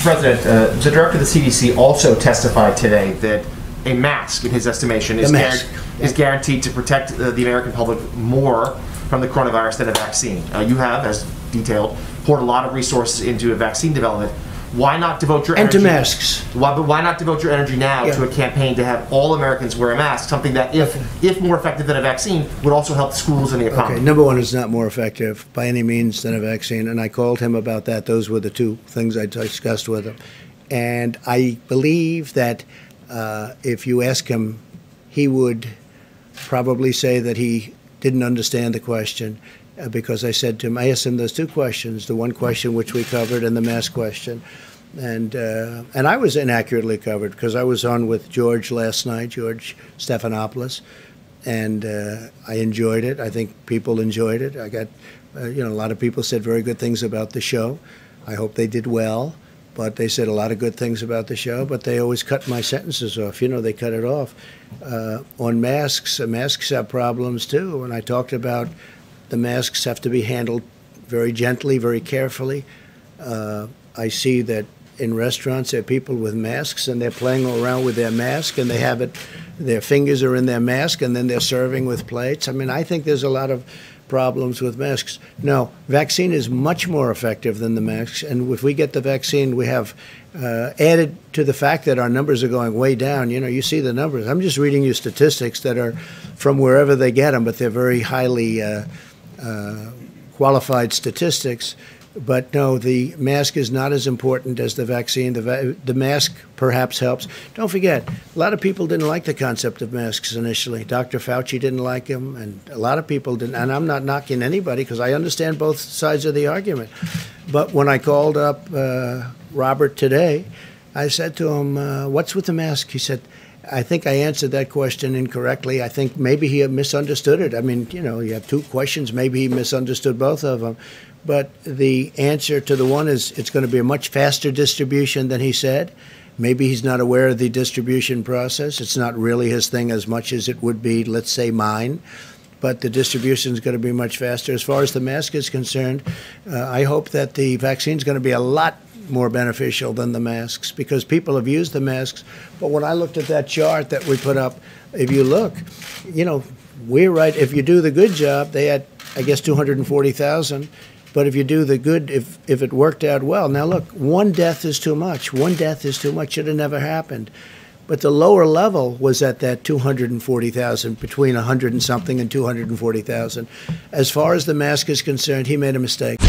President, the director of the CDC also testified today that a mask, in his estimation, is guaranteed to protect the American public more from the coronavirus than a vaccine. You have, as detailed, poured a lot of resources into a vaccine development. Why not devote your energy? And to masks. Why not devote your energy now to a campaign to have all Americans wear a mask, something that, if more effective than a vaccine, would also help schools and the economy? Okay, number one, is not more effective by any means than a vaccine, and I called him about that. Those were the two things I discussed with him. And I believe that if you ask him, he would probably say that he didn't understand the question. Because I said to him, I asked him those two questions, the one question which we covered and the mask question. And I was inaccurately covered because I was on with George last night, George Stephanopoulos, and I enjoyed it. I think people enjoyed it. I got, a lot of people said very good things about the show. I hope they did well, but they said a lot of good things about the show, but they always cut my sentences off. They cut it off. On masks, masks have problems too, and I talked about the masks have to be handled very gently, very carefully. I see that in restaurants there are people with masks and they're playing around with their mask and they have it, their fingers are in their mask and then they're serving with plates. I mean, I think there's a lot of problems with masks. No, vaccine is much more effective than the masks, and if we get the vaccine, we have added to the fact that our numbers are going way down. You see the numbers. I'm just reading you statistics that are from wherever they get them, but they're very highly qualified statistics. But no, the mask is not as important as the vaccine. The mask perhaps helps. Don't forget, a lot of people didn't like the concept of masks initially. Dr. Fauci didn't like them, and a lot of people didn't. And I'm not knocking anybody because I understand both sides of the argument. But when I called up Robert today, I said to him, what's with the mask? He said, I think I answered that question incorrectly. I think maybe he misunderstood it. I mean, you have two questions. Maybe he misunderstood both of them. But the answer to the one is it's going to be a much faster distribution than he said. Maybe he's not aware of the distribution process. It's not really his thing as much as it would be, let's say, mine. But the distribution is going to be much faster. As far as the mask is concerned, I hope that the vaccine is going to be a lot more beneficial than the masks because people have used the masks. But when I looked at that chart that we put up, if you look, we're right. If you do the good job, they had, I guess, 240,000. But if you do the good, if it worked out well. Now, look, one death is too much. One death is too much. Should have never happened. But the lower level was at that 240,000, between 100 and something and 240,000. As far as the mask is concerned, he made a mistake.